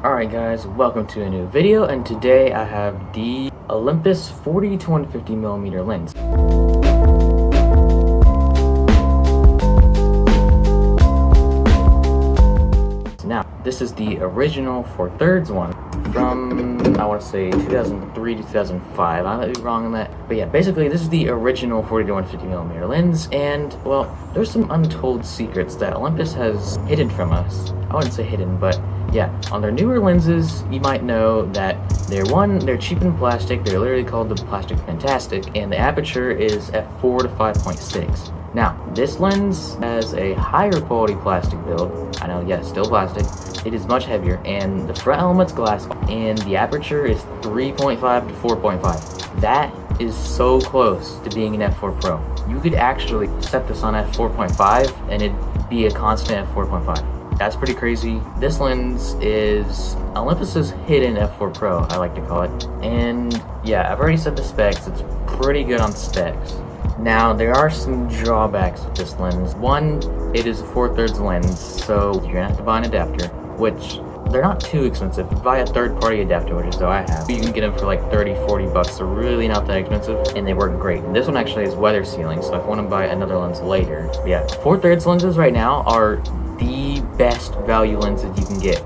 Alright guys, welcome to a new video, and today I have the Olympus 40 to 150mm lens. Now, this is the original 4/3 one from, I want to say 2003 to 2005. I might be wrong on that, but yeah, basically this is the original 40 to 150mm lens, and well, there's some untold secrets that Olympus has hidden from us. I wouldn't say hidden, but yeah, on their newer lenses, you might know that they're cheap in plastic. They're literally called the Plastic Fantastic, and the aperture is f4 to 5.6. Now, this lens has a higher quality plastic build. I know, yes, still plastic. It is much heavier, and the front element's glass, and the aperture is 3.5 to 4.5. That is so close to being an f4 Pro. You could actually set this on f4.5, and it'd be a constant f4.5. That's pretty crazy. This lens is Olympus's hidden f4 Pro, I like to call it. And yeah, I've already said the specs. It's pretty good on specs. Now, there are some drawbacks with this lens. One, it is a 4/3 lens, so you're gonna have to buy an adapter, which they're not too expensive. If you buy a third-party adapter, which is what I have, you can get them for like 30-40 bucks. They're really not that expensive, and they work great. And this one actually is weather sealing, so if I want to buy another lens later. But yeah, 4/3 lenses right now are the best value lenses you can get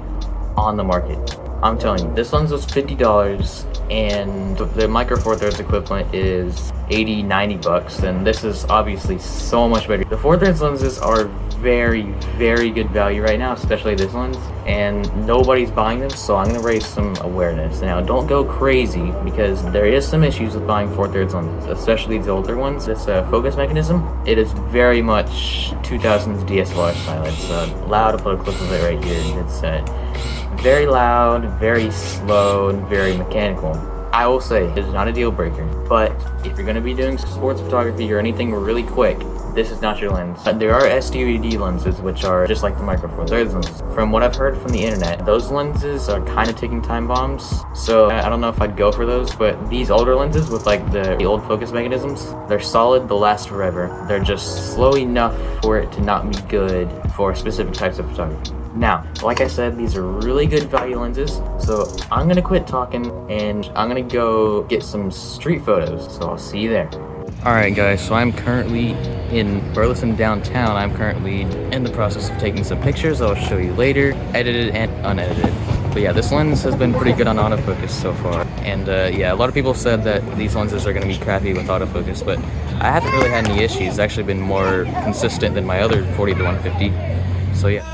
on the market. I'm telling you, this lens was $50, and the micro 4/3 equivalent is 80-90 bucks, and this is obviously so much better. The 4/3 lenses are very good value right now, especially this lens, and nobody's buying them, so I'm gonna raise some awareness. Now, don't go crazy, because there is some issues with buying 4/3 lenses, especially the older ones. This focus mechanism, it is very much 2000s DSLR style. It's loud. To put a clip of it right here. It's very loud, very slow, and very mechanical. I will say, it's not a deal breaker, but if you're going to be doing sports photography or anything really quick, this is not your lens. There are STD lenses, which are just like the micro 4/3 lenses. From what I've heard from the internet, those lenses are kind of ticking time bombs, so I don't know if I'd go for those, but these older lenses with like the old focus mechanisms, they're solid, they'll last forever. They're just slow enough for it to not be good for specific types of photography. Now, like I said, these are really good value lenses, so I'm gonna quit talking and I'm gonna go get some street photos, so I'll see you there. Alright guys, so I'm currently in Burleson downtown. I'm currently in the process of taking some pictures. I'll show you later, edited and unedited. But yeah, this lens has been pretty good on autofocus so far. And yeah, a lot of people said that these lenses are gonna be crappy with autofocus, but I haven't really had any issues. It's actually been more consistent than my other 40 to 150. So yeah.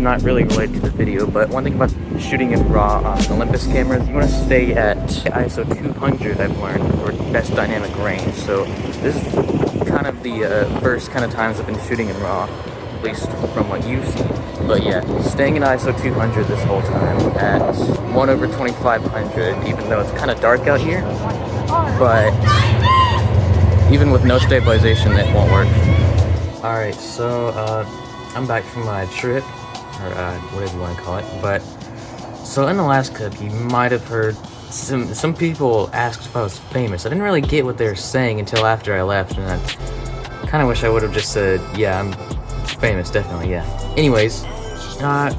not really related to the video, but one thing about shooting in RAW on Olympus cameras, you want to stay at ISO 200, I've learned, for best dynamic range. So this is kind of the first kind of times I've been shooting in RAW, at least from what you've seen. But yeah, staying in ISO 200 this whole time at 1/2500, even though it's kind of dark out here. But even with no stabilization, it won't work. Alright, so I'm back from my trip, or whatever you want to call it. But so in the last clip, you might have heard some people asked if I was famous. I didn't really get what they were saying until after I left, and I kind of wish I would have just said, yeah, I'm famous, definitely, yeah. Anyways,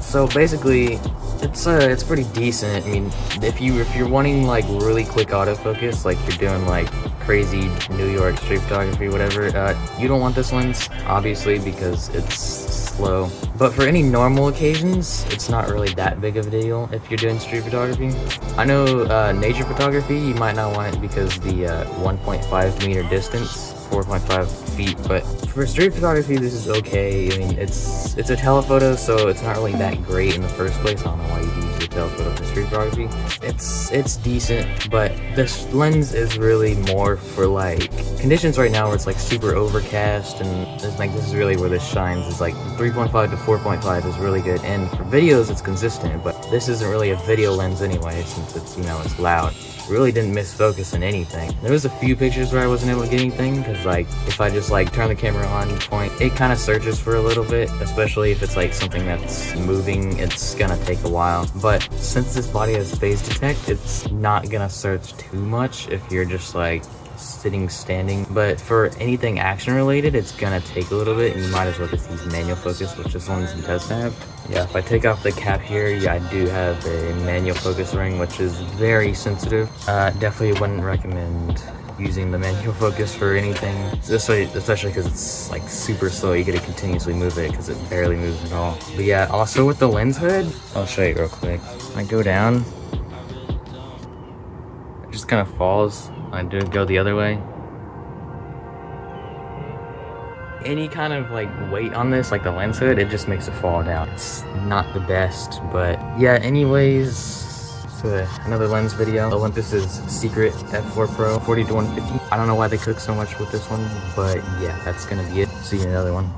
so basically, it's pretty decent. I mean, if you're wanting like really quick autofocus, like you're doing like crazy New York street photography, whatever, you don't want this lens, obviously, because it's slow. But for any normal occasions, it's not really that big of a deal if you're doing street photography. I know nature photography, you might not want it because the 1.5 meter distance, 4.5 feet, but for street photography, this is okay. I mean, it's a telephoto, so it's not really that great in the first place. I don't know why you'd use a telephoto for street photography. It's decent, but this lens is really more for like conditions right now where it's like super overcast, and it's like this is really where this shines. Is like 3.5 to 4.5 is really good, and for videos it's consistent, but this isn't really a video lens anyway, since it's, you know, it's loud. Really didn't miss focus in anything. There was a few pictures where I wasn't able to get anything, because like if I just like turn the camera on, point, it kind of searches for a little bit, especially if it's like something that's moving. It's gonna take a while, but since this body has phase detect, it's not gonna search too much if you're just like standing. But for anything action related, it's gonna take a little bit, and you might as well just use manual focus, which this one does have. Yeah, if I take off the cap here, yeah, I do have a manual focus ring, which is very sensitive. Definitely wouldn't recommend using the manual focus for anything, especially because it's like super slow. You gotta continuously move it because it barely moves at all. But yeah, also with the lens hood, I'll show you real quick. I go down, it just kind of falls. I do go the other way. Any kind of like weight on this, like the lens hood, it just makes it fall down. It's not the best, but yeah, anyways, so another lens video. Olympus's secret f4 Pro 40 to 150. I don't know why they cook so much with this one, but yeah, that's gonna be it. See you in another one.